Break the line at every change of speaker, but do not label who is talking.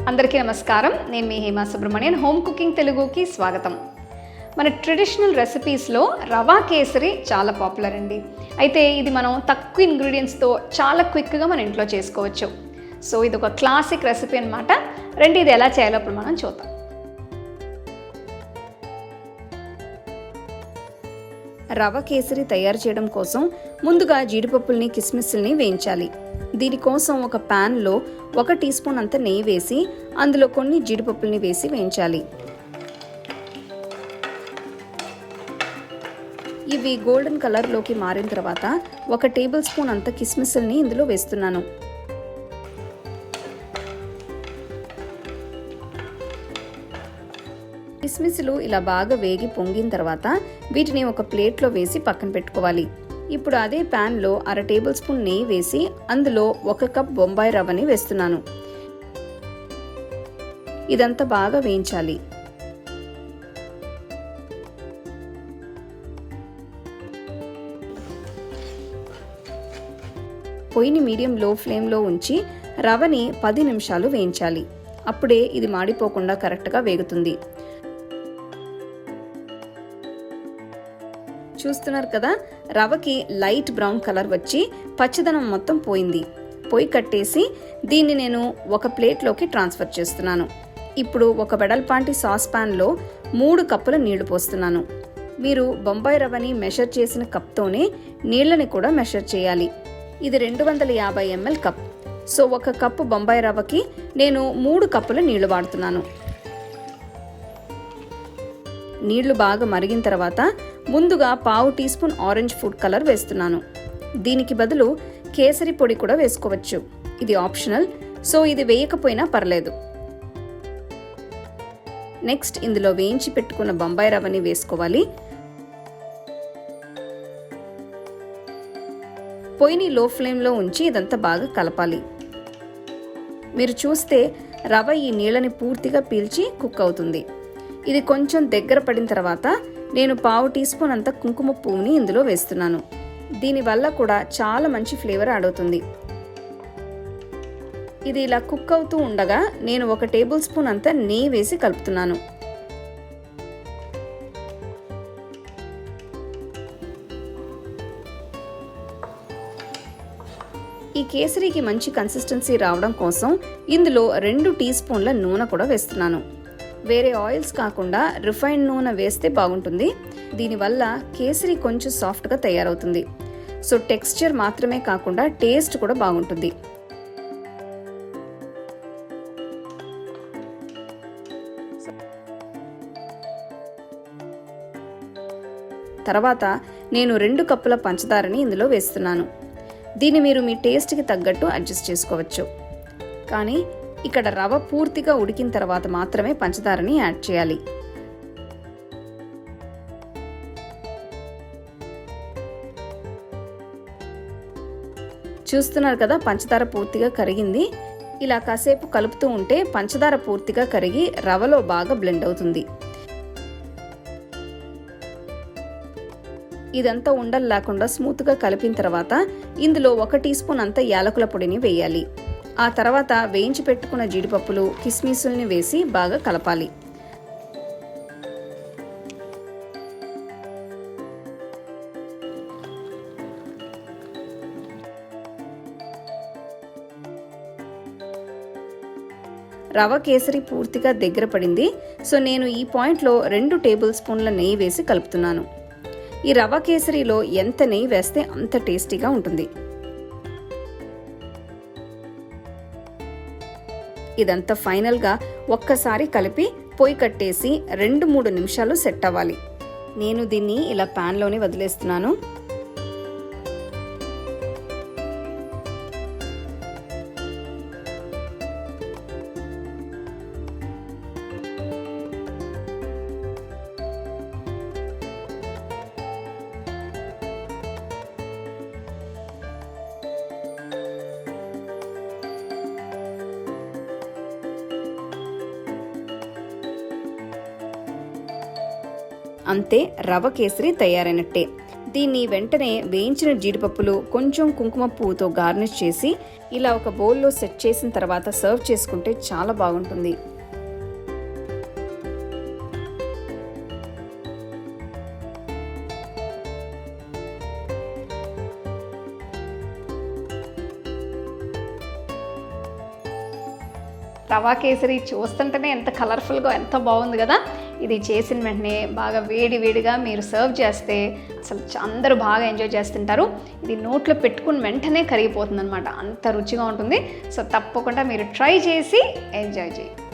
అందరికీ నమస్కారం. నేను మీ హేమా సుబ్రహ్మణ్యన్. హోమ్ కుకింగ్ తెలుగుకి స్వాగతం. మన ట్రెడిషనల్ రెసిపీస్లో రవా కేసరి చాలా పాపులర్ అండి. అయితే ఇది మనం తక్కువ ఇంగ్రీడియంట్స్తో చాలా క్విక్గా మన ఇంట్లో చేసుకోవచ్చు. సో ఇది ఒక క్లాసిక్ రెసిపీ అనమాట. రండి, ఇది ఎలా చేయాలో ఇప్పుడు మనం చూద్దాం. రవ కేసరి తయారు చేయడం కోసం ముందుగా జీడిపప్పుల్ని కిస్మిస్ని వేయించాలి. దీనికోసం ఒక ప్యాన్లో 1 టీ స్పూన్ అంత నెయ్యి వేసి అందులో కొన్ని జీడిపప్పుల్ని వేసి వేయించాలి. ఇవి గోల్డెన్ కలర్లోకి మారిన తర్వాత 1 టేబుల్ స్పూన్ అంత కిస్మిస్ని ఇందులో వేస్తున్నాను. కిస్మిస్లు ఇలా బాగా వేగి పొంగిన తర్వాత వీటిని ఒక ప్లేట్లో వేసి పక్కన పెట్టుకోవాలి. ఇప్పుడు అదే ప్యాన్లో 1/2 టేబుల్ స్పూన్ నెయ్యి వేసి అందులో 1 కప్ బొంబాయి రవ్వని వేస్తున్నాను. ఇదంతా బాగా వేయించాలి. పొయ్యిని మీడియం లో ఫ్లేమ్లో ఉంచి రవ్వని 10 నిమిషాలు వేయించాలి. అప్పుడే ఇది మాడిపోకుండా కరెక్ట్గా వేగుతుంది. చూస్తున్నారు కదా, రవ్వకి లైట్ బ్రౌన్ కలర్ వచ్చి పచ్చదనం మొత్తం పోయింది. పొయ్యి కట్టేసి దీన్ని నేను ఒక ప్లేట్లోకి ట్రాన్స్ఫర్ చేస్తున్నాను. ఇప్పుడు ఒక వెడల్పాంటి సాస్ ప్యాన్లో 3 కప్పుల నీళ్లు పోస్తున్నాను. మీరు బొంబాయి రవ్వని మెషర్ చేసిన కప్తోనే నీళ్ళని కూడా మెషర్ చేయాలి. ఇది 250 ml cup. So 1 cup Bombay రవ్వకి నేను 3 కప్పుల నీళ్లు వాడుతున్నాను. నీళ్లు బాగా మరిగిన తర్వాత ముందుగా 1/2 teaspoon orange food colour వేస్తున్నాను. దీనికి బదులు కేసరి పొడి కూడా వేసుకోవచ్చు. ఇది ఆప్షనల్, సో ఇది వేయకపోయినా పర్లేదు. నెక్స్ట్ ఇందులో వేయించి పెట్టుకున్న బొంబాయి రవ్వని వేసుకోవాలి. పొయ్యిని లో ఫ్లేమ్లో ఉంచి ఇదంతా బాగా కలపాలి. మీరు చూస్తే రవ్వ ఈ నీళ్ళని పూర్తిగా పీల్చి కుక్ అవుతుంది. ఇది కొంచెం దగ్గర పడిన తర్వాత నేను 1/2 టీ స్పూన్ అంత కుంకుమ పువ్వుని ఇందులో వేస్తున్నాను. దీనివల్ల కూడా చాలా మంచి ఫ్లేవర్ యాడ్ అవుతుంది. ఇది ఇలా కుక్ అవుతూ ఉండగా నేను 1 టేబుల్ స్పూన్ అంత నెయ్యి వేసి కలుపుతున్నాను. ఈ కేసరికి మంచి కన్సిస్టెన్సీ రావడం కోసం ఇందులో 2 టీ స్పూన్ల నూనె కూడా వేస్తున్నాను. వేరే ఆయిల్స్ కాకుండా రిఫైన్డ్ నూనె వేస్తే బాగుంటుంది. దీనివల్ల కేసరి కొంచెం సాఫ్ట్గా తయారవుతుంది. సో టెక్స్చర్ మాత్రమే కాకుండా టేస్ట్ కూడా బాగుంటుంది. తర్వాత నేను 2 కప్పుల పంచదారని ఇందులో వేస్తున్నాను. దీన్ని మీరు మీ టేస్ట్కి తగ్గట్టు అడ్జస్ట్ చేసుకోవచ్చు. కానీ ఇక్కడ రవ్వ పూర్తిగా ఉడికిన తర్వాత మాత్రమే పంచదారని యాడ్ చేయాలి. చూస్తున్నారు కదా, పంచదార పూర్తిగా కరిగింది. ఇలా కాసేపు కలుపుతూ ఉంటే పంచదార పూర్తిగా కరిగి రవ్వలో బాగా బ్లెండ్ అవుతుంది. ఇదంతా ఉండలు లేకుండా స్మూత్గా కలిపిన తర్వాత ఇందులో 1 టీ స్పూన్ అంత యాలకుల పొడిని వేయాలి. ఆ తర్వాత వేయించి పెట్టుకున్న జీడిపప్పులు, కిస్మిస్ని వేసి బాగా కలపాలి. రవ కేసరి పూర్తిగా దగ్గర పడింది. సో నేను ఈ పాయింట్లో 2 టేబుల్ స్పూన్ల నెయ్యి వేసి కలుపుతున్నాను. ఈ రవ కేసరిలో ఎంత నెయ్యి వేస్తే అంత టేస్టీగా ఉంటుంది. ఇదంతా ఫైనల్గా ఒక్కసారి కలిపి పొయ్యి కట్టేసి 2-3 నిమిషాలు సెట్ అవ్వాలి. నేను దీన్ని ఇలా ప్యాన్లోనే వదిలేస్తున్నాను. అంతే, రవ కేసరి తయారైనట్టే. దీన్ని వెంటనే వేయించిన జీడిపప్పులు కొంచెం కుంకుమ పువ్వుతో గార్నిష్ చేసి ఇలా ఒక బౌల్లో సెట్ చేసిన తర్వాత సర్వ్ చేసుకుంటే చాలా బాగుంటుంది. రవా కేసరి చూస్తుంటేనే ఎంత కలర్ఫుల్గా ఎంత బాగుంది కదా. ఇది చేసిన వెంటనే బాగా వేడి వేడిగా మీరు సర్వ్ చేస్తే అసలు అందరూ బాగా ఎంజాయ్ చేస్తుంటారు. ఇది నోట్లో పెట్టుకుని వెంటనే కరిగిపోతుంది అనమాట, అంత రుచిగా ఉంటుంది. సో తప్పకుండా మీరు ట్రై చేసి ఎంజాయ్ చేయండి.